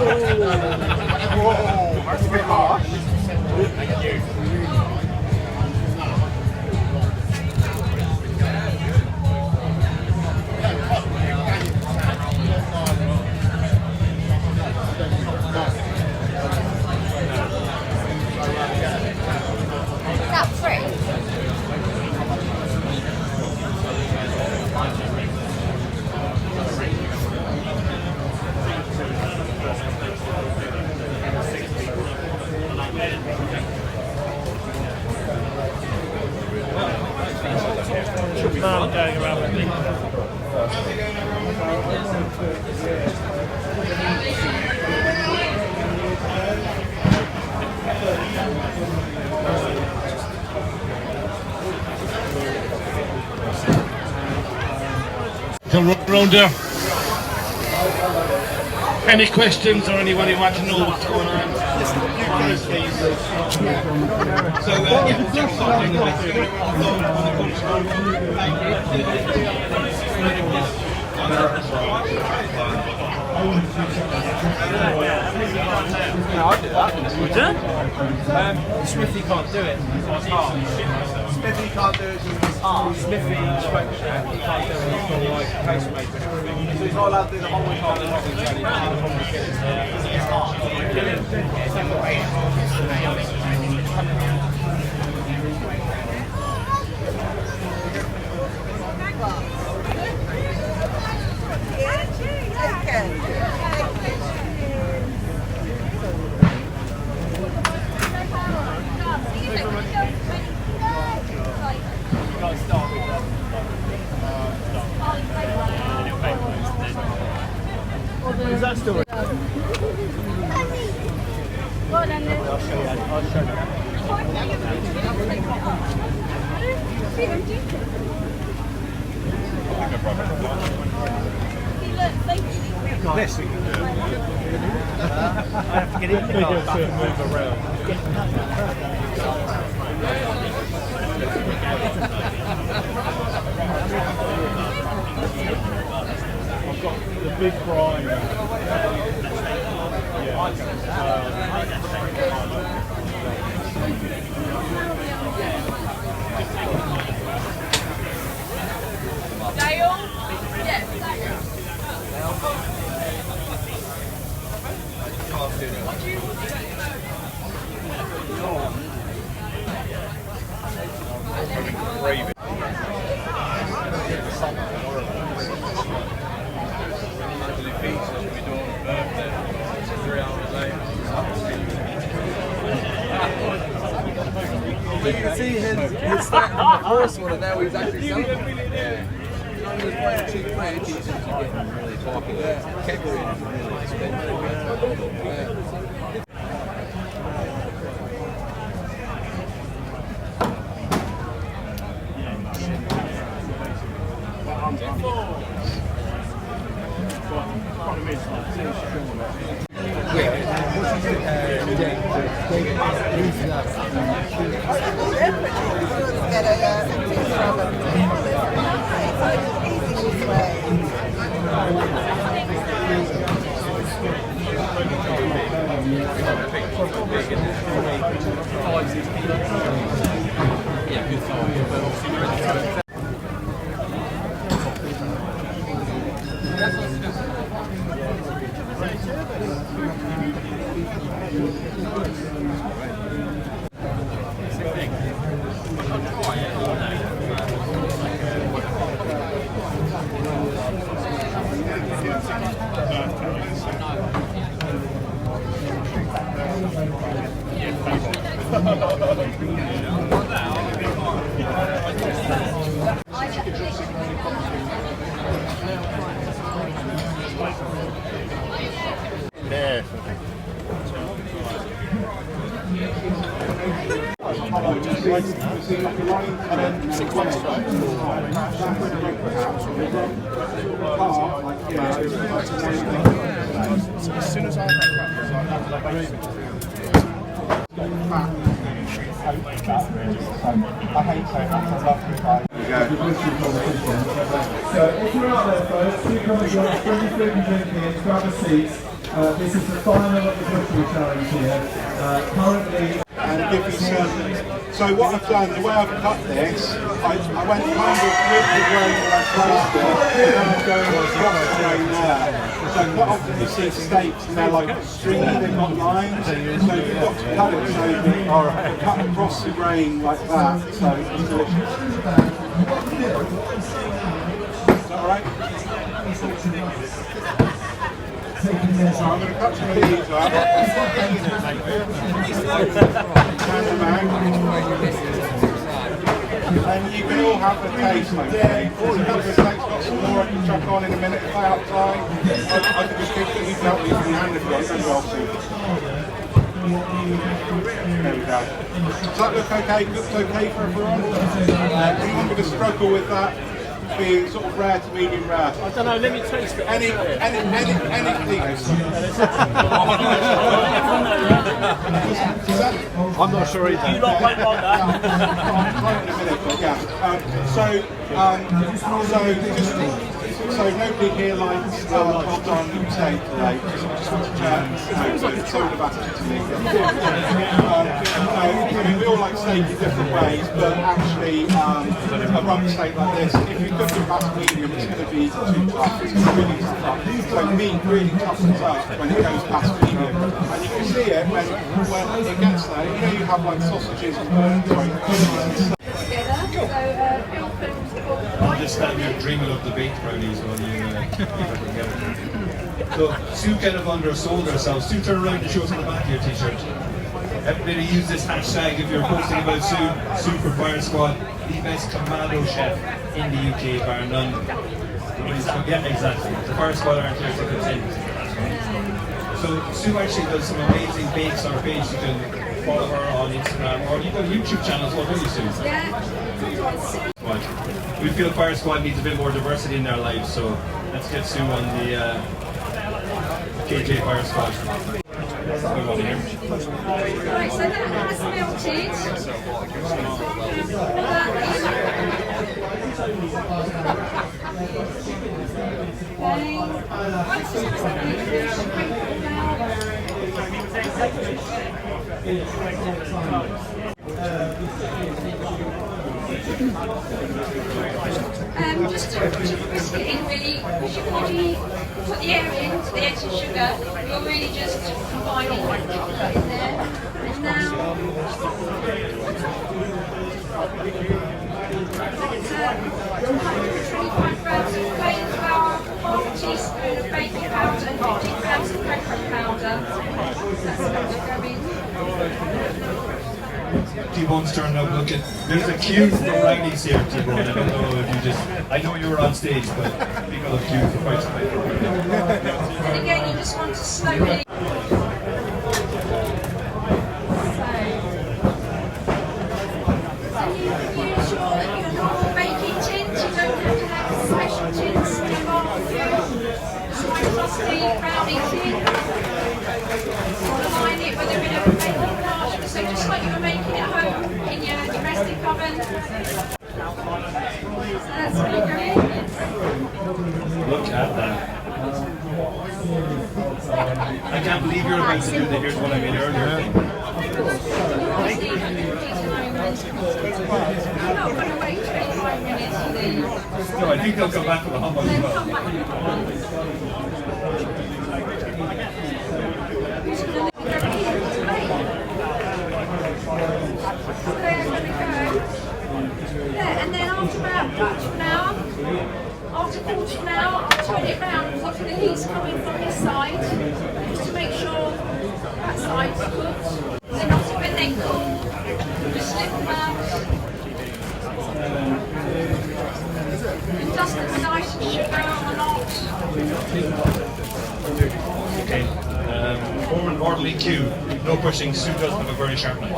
That's a bit harsh. Is that free? Man going around with me. Come round there. Any questions or anyone who wants to know what's going on? So, I'll do that. Would you? Smithy can't do it. Smithy can't do it because his arm. Smithy stroke shack. He can't do it. He's got like pacemaker and everything. So he's not allowed to do the whole entire thing. Is that still? Well done, then. I'll show you. This. I have to get in the car and move around. I've got the big brine. Dale? Yes. You can see his starting on the first one and now he's actually selling it. Yeah. He was buying a cheap fridge, he's getting really talking. Kegger is really expensive. As soon as I So if you're out there folks, do come and join us, bring your food and drink in, grab a seat. This is the final of the Dutchy challenge here. Currently, and give you some. So what I've done, the way I've cut this, I went kind of with the grain that I placed it, and then I'm going across the grain there. So quite often you see steaks and they're like stringy, they've got lines, so you've got to cut it so that cut across the grain like that, so it's delicious. Is that alright? So I'm going to cut some of these up. And you can all have the taste, okay? All of the steaks got some more I can chuck on in a minute if I have time. I could just keep it, you can help me from your hand if you want, as well, Sue. There we go. Does that look okay? Looks okay for everyone? Do you want me to struggle with that? Being sort of rare to medium rare. I don't know, let me taste it. Anything. I'm not sure either. You lot won't want that. So nobody here likes well done steak today. Just want to check. It's all about it to me. I mean, we all like steak in different ways, but actually a rump steak like this, if you cook it past medium, it's going to be too tough. It's going to really tough up. So meat really toughens up when it goes past medium. And you can see it when it gets there. You know, you have like sausages and I'm just standing here dreaming of the baked brownies while you So Sue kind of undersold herself. Sue, turn around and show us on the back of your t-shirt. Everybody use this hashtag if you're posting about Sue. Sue for Fire Squad, the best commando chef in the UK, bar none. Yeah, exactly. The Fire Squad aren't here to contend. So Sue actually does some amazing bakes on her page. You can follow her on Instagram, or you've got a YouTube channel as well, don't you, Sue? Yeah. We feel Fire Squad needs a bit more diversity in their lives, so let's get Sue on the KJ Fire Squad. Right, so that has melted. Just to whisk it in really, because you've already put the air in to the extra sugar, you're really just combining the chocolate in there. And now, that's 125 grams of plain flour, half a teaspoon of baking powder and 15 grams of breadcrumb powder. That's going to go in. T-Bone's turned up looking. There's a queue for brownies here, T-Bone. I don't know if you just. I know you were on stage, but people have queued for quite some time. And again, you just want to slowly. So you use your normal baking tins. You don't have to have special tins to mark your trusty brownie tin. Align it with a bit of baking marshmallow. So just like you were making at home in your domestic oven. So that's going to go in. Look at that. I can't believe you're about to do the here's what I made earlier thing. I'm not going to wait 25 minutes for these. No, I think they'll come back with a humble as Then well. come back with one. Yeah, and then after about a quarter of an hour, I'll turn it round and look at the heat's coming from this side, just to make sure that side's cooked. Then obviously when they cool, just slip them out. And dust them with ice and sugar or not. Okay. Form an orderly queue. No pushing. Sue doesn't have a very sharp knife.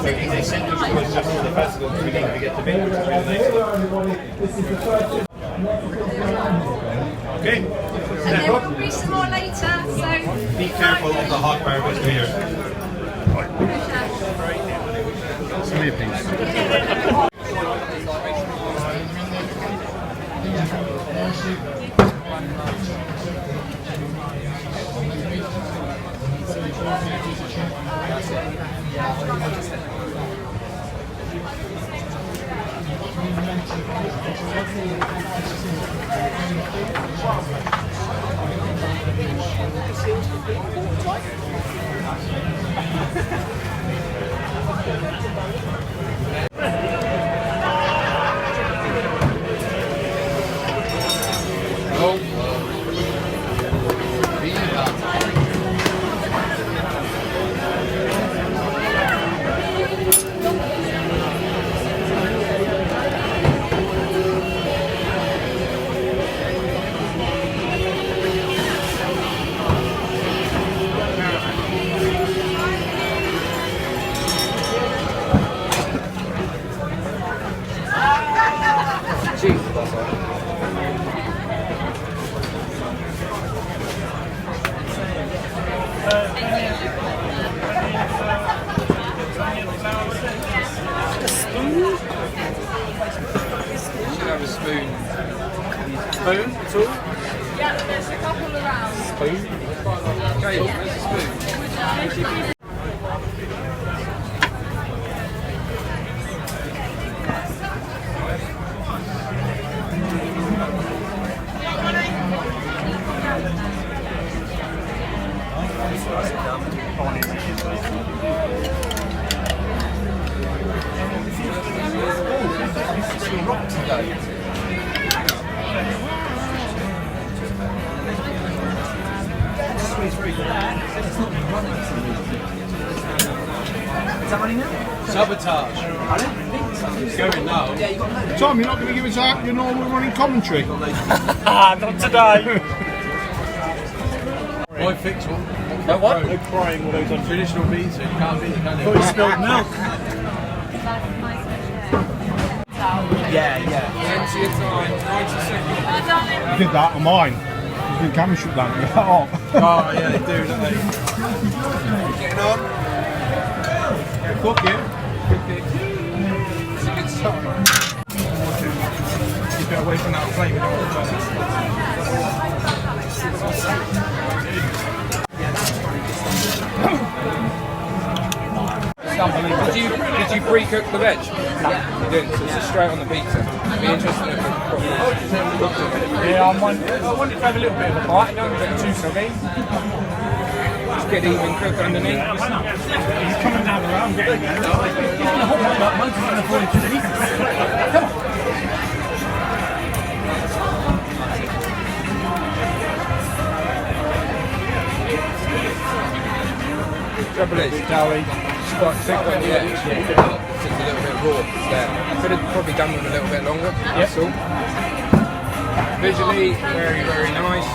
They sent us to us just for the festival because we needed to get the bait, which is really nice. Okay. And there will be some more later, so Be careful of the hot barbecue here. Please. Spoon at all? Yeah, there's a couple around. Spoon? Okay, where's the spoon? Sabotage. I don't think so. It's going now. Yeah, you got no. Tom, you're not going to give us out your normal running commentary? Not today. Why fix one? No what? No crying all those on Traditional pizza, you can't beat it, can you? Thought you spilled milk. Yeah. 20 time, 90 seconds. You did that on mine. You did camera shoot that. Oh yeah, they do, don't they? Getting on. Cook it. It's a good start. Keep it away from that flame. Did you pre-cook the veg? No. You didn't, so it's just straight on the pizza. It'd be interesting if it's properly. Yeah, I wanted to have a little bit of a bite. Don't get too soggy. Just get even cook underneath. He's coming down the road. He's going to hold my up. Most of them are falling to the pieces. Come on. Trouble is, Joey, it's quite thick on the edge. It's a little bit raw there. Could have probably done with a little bit longer, that's all. Visually, very, very nice.